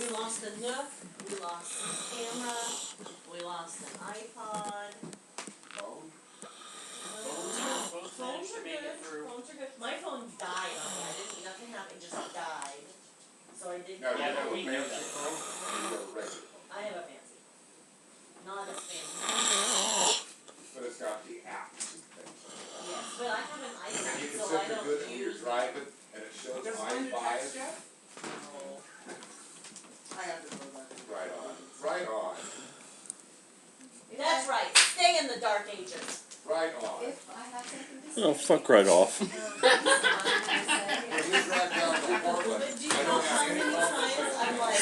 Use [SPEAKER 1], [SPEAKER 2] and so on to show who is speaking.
[SPEAKER 1] We lost the Nook, we lost the camera, we lost an iPod.
[SPEAKER 2] Phone?
[SPEAKER 1] Phones are good. Phones are good. My phone died on me. Nothing happened, just died. So I did.
[SPEAKER 2] No, you have a
[SPEAKER 3] we know
[SPEAKER 2] fancy
[SPEAKER 3] that.
[SPEAKER 2] phone, or you have a regular phone.
[SPEAKER 1] I have a fancy. Not as fancy.
[SPEAKER 2] But it's got the apps and things.
[SPEAKER 1] Yes, but I have an
[SPEAKER 2] And you
[SPEAKER 1] iPad,
[SPEAKER 2] can
[SPEAKER 1] so
[SPEAKER 2] sit
[SPEAKER 1] I
[SPEAKER 2] there
[SPEAKER 1] don't
[SPEAKER 2] good when you're
[SPEAKER 1] use
[SPEAKER 2] driving, and it shows
[SPEAKER 4] Does mine
[SPEAKER 2] I-5.
[SPEAKER 4] text yet?
[SPEAKER 1] No.
[SPEAKER 4] I have to go back.
[SPEAKER 2] Right on, right on,
[SPEAKER 1] That's right. Stay in the dark ages.
[SPEAKER 2] right on.
[SPEAKER 5] If I have something to say.
[SPEAKER 6] Oh, fuck right off.
[SPEAKER 2] When you drive down to Portland,
[SPEAKER 1] But do you
[SPEAKER 2] I
[SPEAKER 1] know
[SPEAKER 2] don't
[SPEAKER 1] how
[SPEAKER 2] have any
[SPEAKER 1] many times
[SPEAKER 2] conversation.
[SPEAKER 1] I'm like,